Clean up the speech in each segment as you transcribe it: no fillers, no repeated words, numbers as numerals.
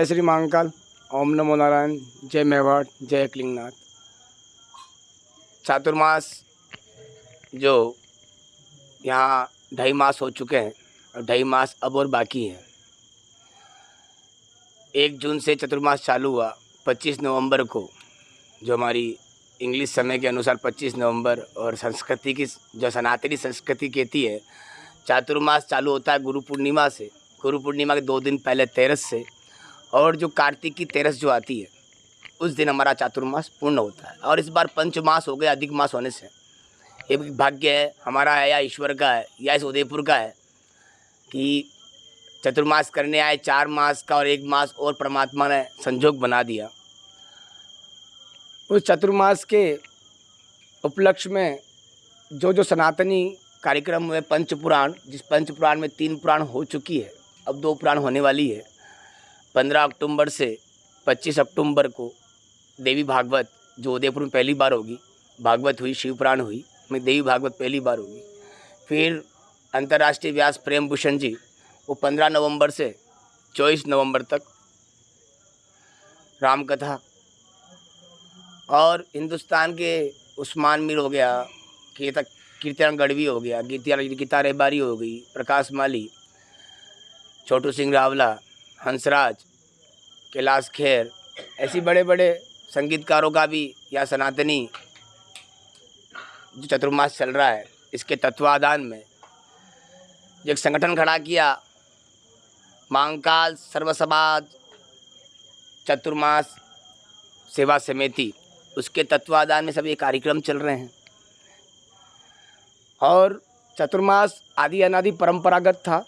जय श्री महाकाल, ओम नमो नारायण, जय मेवाड़, जय क्लिंगनाथ। चातुर्मास जो यहाँ 2.5 मास हो चुके हैं और 2.5 मास अब और बाकी हैं। 1 जून से चतुर्मास चालू हुआ। 25 नवंबर को, जो हमारी इंग्लिश समय के अनुसार 25 नवंबर और संस्कृति की जो सनातनी संस्कृति कहती है, चातुर्मास चालू होता है गुरु पूर्णिमा से। गुरु पूर्णिमा के 2 दिन पहले 13 से, और जो कार्तिक की 13 जो आती है उस दिन हमारा चातुर्मास पूर्ण होता है। और इस बार पंचमास हो गया अधिक मास होने से। ये भाग्य है हमारा है या ईश्वर का है या इस उदयपुर का है कि चतुर्मास करने आए 4 मास का और 1 मास और परमात्मा ने संजोग बना दिया। उस चतुर्मास के उपलक्ष्य में जो सनातनी कार्यक्रम हुए पंचपुराण, जिस पंचपुराण में 3 पुराण हो चुकी है, अब 2 पुराण होने वाली है। 15 अक्टूबर से 25 अक्टूबर को देवी भागवत जो उदयपुर में पहली बार होगी, भागवत हुई, शिव पुराण हुई, में देवी भागवत पहली बार होगी। फिर अंतर्राष्ट्रीय व्यास प्रेम भूषण जी वो 15 नवंबर से 24 नवंबर तक रामकथा, और हिंदुस्तान के उस्मान मीर हो गया, कीर्तियान गढ़वी हो गया, गीता रेबारी हो गई, प्रकाश माली, छोटू सिंह रावला, हंसराज, कैलाश खेर, ऐसी बड़े बड़े संगीतकारों का भी या सनातनी जो चतुर्मास चल रहा है इसके तत्वाधान में एक संगठन खड़ा किया, महाकाल सर्व समाज चतुर्मास सेवा समिति। उसके तत्वाधान में सब ये कार्यक्रम चल रहे हैं। और चतुर्मास आदि अनादि परंपरागत था,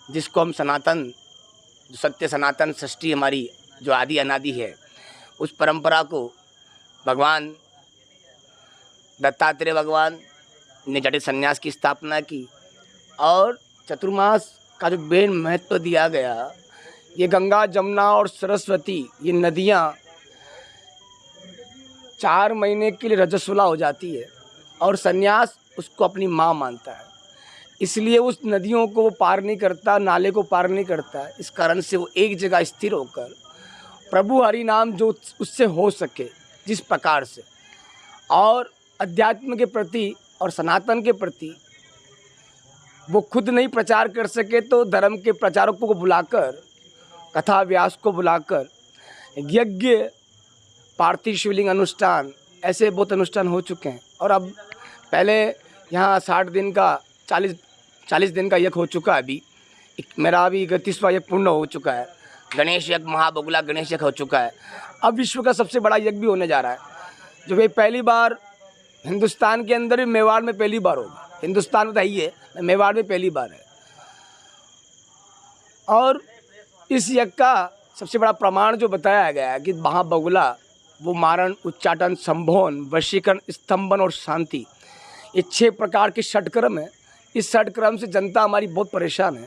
जिसको हम सनातन, जो सत्य सनातन सृष्टि हमारी जो आदि अनादि है, उस परंपरा को भगवान दत्तात्रेय भगवान ने जटिल संन्यास की स्थापना की। और चतुर्मास का जो बेन महत्व दिया गया, ये गंगा, जमुना और सरस्वती, ये नदियाँ 4 महीने के लिए रजस्वला हो जाती है और संन्यास उसको अपनी माँ मानता है, इसलिए उस नदियों को वो पार नहीं करता, नाले को पार नहीं करता। इस कारण से वो एक जगह स्थिर होकर प्रभु हरि नाम जो उससे हो सके जिस प्रकार से, और अध्यात्म के प्रति और सनातन के प्रति वो खुद नहीं प्रचार कर सके तो धर्म के प्रचारकों को बुलाकर, कथा व्यास को बुलाकर, यज्ञ, पार्थिव शिवलिंग अनुष्ठान, ऐसे बहुत अनुष्ठान हो चुके हैं। और अब पहले यहाँ 60 दिन का 40 दिन का यज्ञ हो चुका है। अभी मेरा अभी 31वां यज्ञ पूर्ण हो चुका है। गणेश यज्ञ, महाबगुला गणेश यज्ञ हो चुका है। अब विश्व का सबसे बड़ा यज्ञ भी होने जा रहा है, जो भाई पहली बार हिंदुस्तान के अंदर भी, मेवाड़ में पहली बार होगा। हिंदुस्तान में तो ही है, मेवाड़ में पहली बार है। और इस यज्ञ का सबसे बड़ा प्रमाण जो बताया गया है कि महाबगुला, वो मारण, उच्चाटन, संभोन, वशीकरण, स्तंभन और शांति, ये 6 प्रकार के षटक्रम है। इस षटक्रम से जनता हमारी बहुत परेशान है,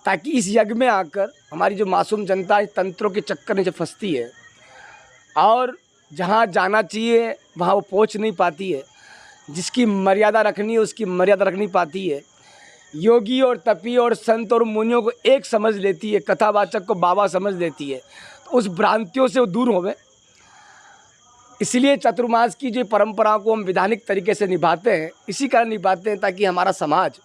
ताकि इस यज्ञ में आकर हमारी जो मासूम जनता है तंत्रों के चक्कर में जो फंसती है और जहाँ जाना चाहिए वहाँ वो पहुँच नहीं पाती है, जिसकी मर्यादा रखनी है उसकी मर्यादा रख नहीं पाती है। योगी और तपी और संत और मुनियों को एक समझ लेती है, कथावाचक को बाबा समझ लेती है, तो उस भ्रांतियों से वो दूर होवे। इसलिए चतुर्मास की जो परंपरा को हम विधानिक तरीके से निभाते हैं, इसी कारण निभाते हैं ताकि हमारा समाज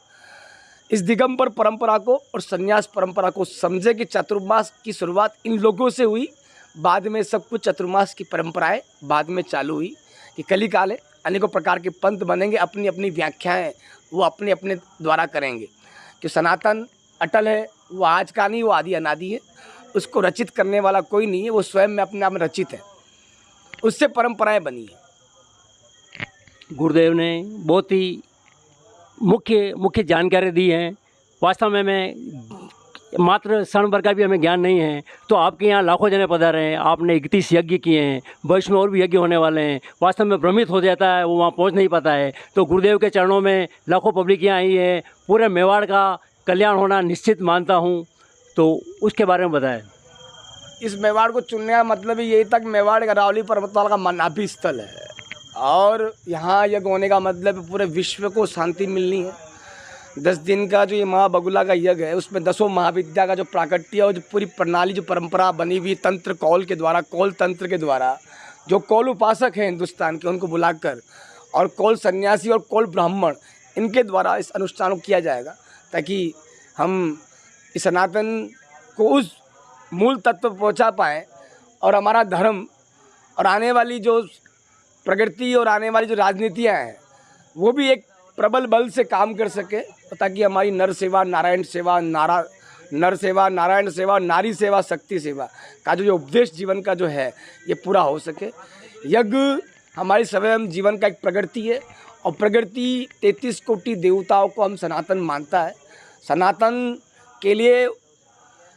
इस दिगंबर परंपरा को और संन्यास परंपरा को समझे कि चतुर्मास की शुरुआत इन लोगों से हुई, बाद में सब कुछ चतुर्मास की परंपराएं बाद में चालू हुई कि कली काल है, अनेकों प्रकार के पंथ बनेंगे, अपनी अपनी व्याख्याएं वो अपने अपने द्वारा करेंगे। कि सनातन अटल है, वो आज का नहीं, वो आदि अनादि है, उसको रचित करने वाला कोई नहीं है, वो स्वयं में अपने आप में रचित है, उससे परंपराएं बनी है। गुरुदेव ने बहुत ही मुख्य जानकारी दी है। वास्तव में मैं मात्र क्षण भर का भी हमें ज्ञान नहीं है। तो आपके यहाँ लाखों जने पधारे हैं, आपने 31 यज्ञ किए हैं, भविष्य में और भी यज्ञ होने वाले हैं। वास्तव में भ्रमित हो जाता है, वो वहाँ पहुँच नहीं पाता है। तो गुरुदेव के चरणों में लाखों पब्लिक यहाँ आई है, पूरे मेवाड़ का कल्याण होना निश्चित मानता हूँ। तो उसके बारे में बताएं। इस मेवाड़ को चुनने का मतलब यही तक मेवाड़ अरावली पर्वतमाला का मनापी स्थल है, और यहाँ यज्ञ होने का मतलब पूरे विश्व को शांति मिलनी है, 10 दिन का जो ये माँ बगुला का यज्ञ है, उसमें 10 महाविद्या का जो प्राकट्य और जो पूरी प्रणाली, जो परंपरा बनी हुई तंत्र कौल के द्वारा, कौल तंत्र के द्वारा, जो कौल उपासक हैं हिंदुस्तान के, उनको बुलाकर, और कौल सन्यासी और कौल ब्राह्मण, इनके द्वारा इस अनुष्ठान को किया जाएगा, ताकि हम इस सनातन को उस मूल तत्व पहुंचा पाएँ और हमारा धर्म और आने वाली जो प्रगति और आने वाली जो राजनीतियाँ हैं वो भी एक प्रबल बल से काम कर सके, ताकि हमारी नर सेवा नारायण सेवा, नर सेवा नारायण सेवा, नारी सेवा शक्ति सेवा का जो उपदेश जीवन का जो है ये पूरा हो सके। यज्ञ हमारी स्वयं जीवन का एक प्रगति है, और प्रगति 33 कोटि देवताओं को हम सनातन मानता है। सनातन के लिए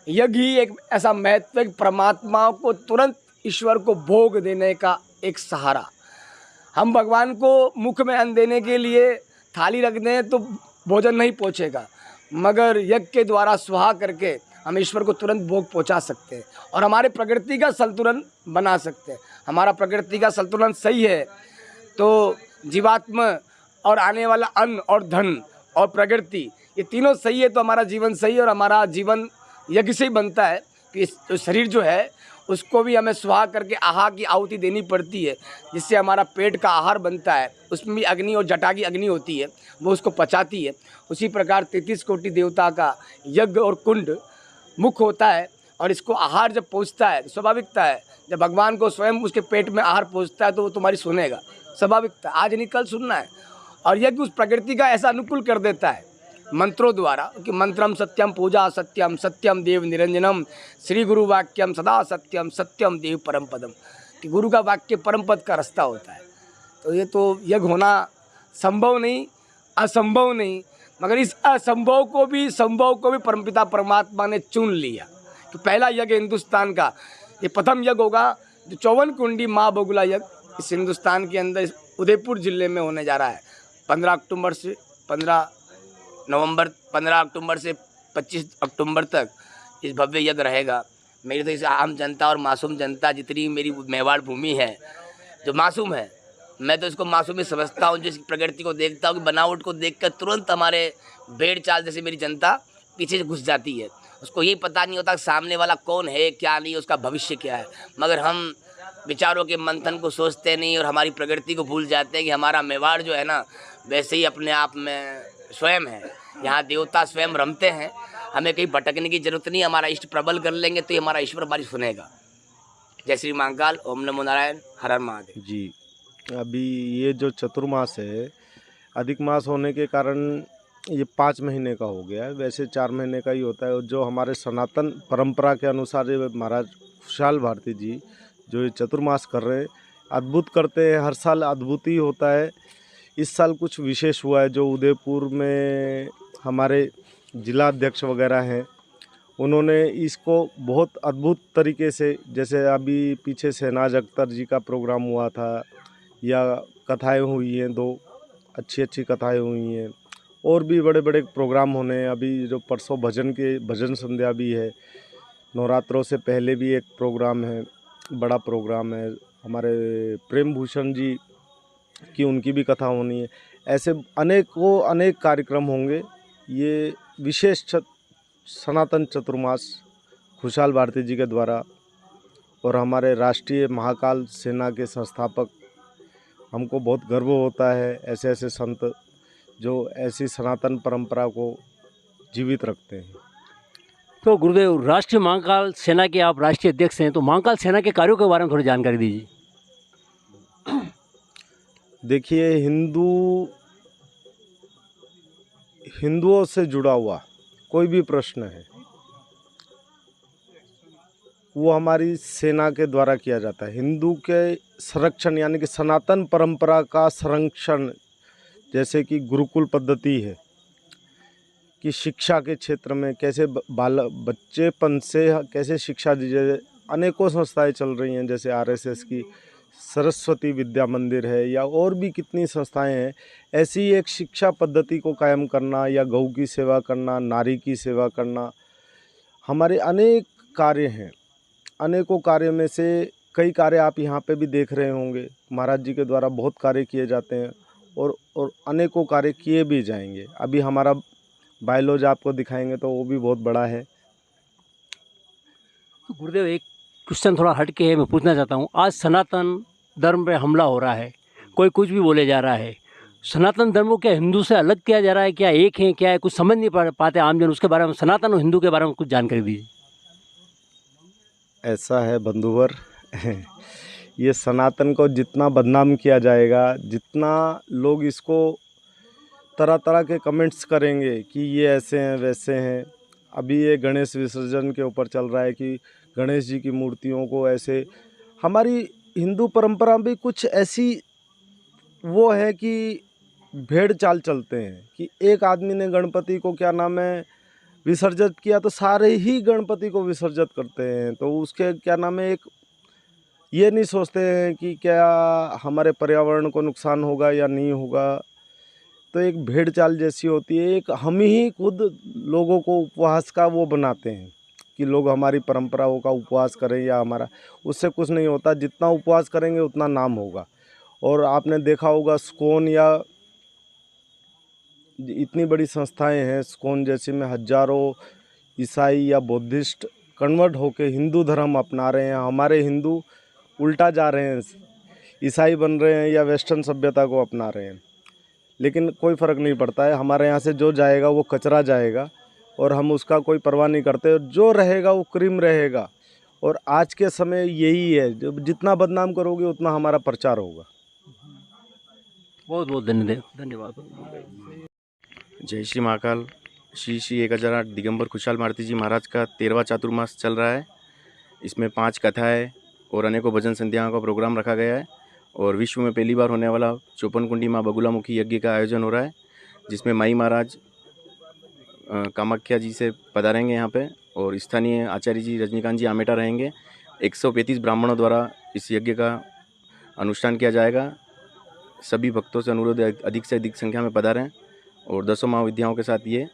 यज्ञ ही एक ऐसा महत्व है, परमात्मा को तुरंत ईश्वर को भोग देने का एक सहारा। हम भगवान को मुख में अन्न देने के लिए थाली रख दें तो भोजन नहीं पहुँचेगा, मगर यज्ञ के द्वारा स्वाहा करके हम ईश्वर को तुरंत भोग पहुँचा सकते हैं और हमारे प्रकृति का संतुलन बना सकते हैं। हमारा प्रकृति का संतुलन सही है तो जीवात्मा और आने वाला अन्न और धन और प्रकृति, ये तीनों सही है तो हमारा जीवन सही है, और हमारा जीवन यज्ञ से ही बनता है कि इस शरीर जो है उसको भी हमें स्वाहा करके आहार की आहुति देनी पड़ती है, जिससे हमारा पेट का आहार बनता है। उसमें भी अग्नि और जटा की अग्नि होती है, वो उसको पचाती है। उसी प्रकार 33 कोटि देवता का यज्ञ और कुंड मुख होता है, और इसको आहार जब पहुँचता है, स्वाभाविकता है जब भगवान को स्वयं उसके पेट में आहार पहुँचता है तो वो तुम्हारी सुनेगा, स्वाभाविकता, आज नहीं कल सुनना है। और यज्ञ उस प्रकृति का ऐसा अनुकूल कर देता है मंत्रों द्वारा कि मंत्रम सत्यम पूजा सत्यम, सत्यम देव निरंजनम, श्री गुरु वाक्यम सदा सत्यम, सत्यम देव परम पदम, कि गुरु का वाक्य परम पद का रास्ता होता है। तो ये तो यज्ञ होना संभव नहीं, असंभव नहीं, मगर इस असंभव को भी संभव को भी परमपिता परमात्मा ने चुन लिया कि पहला यज्ञ हिंदुस्तान का ये प्रथम यज्ञ होगा, जो 54 कुंडी माँ बगुला यज्ञ इस हिंदुस्तान के अंदर इस उदयपुर जिले में होने जा रहा है। 15 अक्टूबर से 15 अक्टूबर से 25 अक्टूबर तक इस भव्य यज्ञ रहेगा। मेरी तो इस आम जनता और मासूम जनता, जितनी मेरी मेवाड़ भूमि है जो मासूम है, मैं तो इसको मासूम ही समझता हूँ। जिस प्रकृति को देखता हूँ कि बनावट को देखकर तुरंत हमारे भेड़ चाल जैसे मेरी जनता पीछे से घुस जाती है। उसको ये पता नहीं होता कि सामने वाला कौन है, क्या नहीं, उसका भविष्य क्या है, मगर हम विचारों के मंथन को सोचते नहीं और हमारी प्रकृति को भूल जाते हैं कि हमारा मेवाड़ जो है ना वैसे ही अपने आप में स्वयं है। यहाँ देवता स्वयं रमते हैं, हमें कहीं भटकने की जरूरत नहीं। हमारा इष्ट प्रबल कर लेंगे तो ये हमारा ईश्वर हमारी सुनेगा। जय श्री महाकाल, ओम नमो नारायण, हर हर महादेव। जी, अभी ये जो चतुर्मास है, अधिक मास होने के कारण ये 5 महीने का हो गया है। वैसे 4 महीने का ही होता है। और जो हमारे सनातन परंपरा के अनुसार ये महाराज खुशहाल भारती जी जो ये चतुर्मास कर रहे हैं, अद्भुत करते हैं। हर साल अद्भुत ही होता है। इस साल कुछ विशेष हुआ है। जो उदयपुर में हमारे जिला अध्यक्ष वगैरह हैं, उन्होंने इसको बहुत अद्भुत तरीके से, जैसे अभी पीछे शहनाज अख्तर जी का प्रोग्राम हुआ था, या कथाएं हुई हैं, 2 अच्छी कथाएं हुई हैं, और भी बड़े बड़े प्रोग्राम होने हैं। अभी जो परसों भजन संध्या भी है, नवरात्रों से पहले भी एक प्रोग्राम है, बड़ा प्रोग्राम है। हमारे प्रेम भूषण जी की उनकी भी कथा होनी है। ऐसे अनेक कार्यक्रम होंगे। ये विशेष सनातन चतुर्मास खुशहाल भारती जी के द्वारा, और हमारे राष्ट्रीय महाकाल सेना के संस्थापक, हमको बहुत गर्व होता है ऐसे ऐसे संत जो ऐसी सनातन परंपरा को जीवित रखते हैं। तो गुरुदेव, राष्ट्रीय महाकाल सेना के आप राष्ट्रीय अध्यक्ष हैं, तो महाकाल सेना के कार्यों के बारे में थोड़ी जानकारी दीजिए। देखिए, हिंदुओं से जुड़ा हुआ कोई भी प्रश्न है वो हमारी सेना के द्वारा किया जाता है। हिंदू के संरक्षण यानी कि सनातन परंपरा का संरक्षण, जैसे कि गुरुकुल पद्धति है कि शिक्षा के क्षेत्र में कैसे बच्चेपन से कैसे शिक्षा दी जाए। अनेकों संस्थाएं चल रही हैं, जैसे आरएसएस की सरस्वती विद्या मंदिर है, या और भी कितनी संस्थाएं हैं। ऐसी एक शिक्षा पद्धति को कायम करना, या गौ की सेवा करना, नारी की सेवा करना, हमारे अनेक कार्य हैं। अनेकों कार्य में से कई कार्य आप यहाँ पे भी देख रहे होंगे। महाराज जी के द्वारा बहुत कार्य किए जाते हैं, और अनेकों कार्य किए भी जाएंगे। अभी हमारा बायोलॉज आपको दिखाएंगे तो वो भी बहुत बड़ा है। तो गुरुदेव एक क्वेश्चन थोड़ा हट के है, मैं पूछना चाहता हूँ। आज सनातन धर्म पे हमला हो रहा है, कोई कुछ भी बोले जा रहा है। सनातन धर्म को क्या हिंदू से अलग किया जा रहा है, क्या एक है, क्या है, कुछ समझ नहीं पाते आमजन। उसके बारे में, सनातन और हिंदू के बारे में कुछ जानकारी दीजिए। ऐसा है बंधुवर ये सनातन को जितना बदनाम किया जाएगा, जितना लोग इसको तरह तरह के कमेंट्स करेंगे कि ये ऐसे हैं वैसे हैं। अभी ये गणेश विसर्जन के ऊपर चल रहा है कि गणेश जी की मूर्तियों को ऐसे, हमारी हिंदू परंपरा भी कुछ ऐसी वो है कि भेड़ चाल चलते हैं कि एक आदमी ने गणपति को क्या नाम है विसर्जित किया तो सारे ही गणपति को विसर्जित करते हैं। तो उसके क्या नाम है, एक ये नहीं सोचते हैं कि क्या हमारे पर्यावरण को नुकसान होगा या नहीं होगा। तो एक भेड़ चाल जैसी होती है। एक हम ही खुद लोगों को उपवास का वो बनाते हैं कि लोग हमारी परंपराओं का उपवास करें, या हमारा उससे कुछ नहीं होता। जितना उपवास करेंगे उतना नाम होगा। और आपने देखा होगा स्कोन या इतनी बड़ी संस्थाएं हैं, स्कोन जैसी में हजारों ईसाई या बुद्धिस्ट कन्वर्ट होके हिंदू धर्म अपना रहे हैं। हमारे हिंदू उल्टा जा रहे हैं, ईसाई बन रहे हैं या वेस्टर्न सभ्यता को अपना रहे हैं। लेकिन कोई फ़र्क नहीं पड़ता है, हमारे यहाँ से जो जाएगा वो कचरा जाएगा और हम उसका कोई परवाह नहीं करते। जो रहेगा वो क्रीम रहेगा। और आज के समय यही है, जब जितना बदनाम करोगे उतना हमारा प्रचार होगा। बहुत बहुत धन्यवाद। जय श्री महाकाल। श्री श्री 1008 दिगंबर खुशहाल मारुति जी महाराज का 13वां चातुर्मास चल रहा है। इसमें 5 कथाएं और अनेकों भजन संध्याओं का प्रोग्राम रखा गया है। और विश्व में पहली बार होने वाला 54 कुंडी माँ बगुलामुखी यज्ञ का आयोजन हो रहा है, जिसमें माई महाराज कामाख्या जी से पधारेंगे यहाँ पे, और स्थानीय आचार्य जी रजनीकांत जी आमेटा रहेंगे। 135 ब्राह्मणों द्वारा इस यज्ञ का अनुष्ठान किया जाएगा। सभी भक्तों से अनुरोध है अधिक से अधिक संख्या में पधारें और 10 महाविद्याओं के साथ ये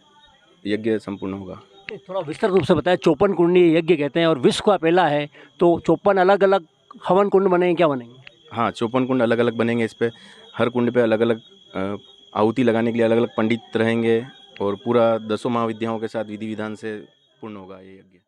यज्ञ संपूर्ण होगा। थोड़ा विस्तृत रूप से बताएं। 54 कुंडी यज्ञ कहते हैं और विश्व का पहला है, तो 54 अलग अलग हवन कुंड बनेंगे, क्या बनेंगे? हाँ, 54 कुंड अलग अलग बनेंगे। इस पे हर कुंड पे अलग अलग आहुति लगाने के लिए अलग अलग पंडित रहेंगे और पूरा 10 महाविद्याओं के साथ विधि विधान से पूर्ण होगा ये यज्ञ।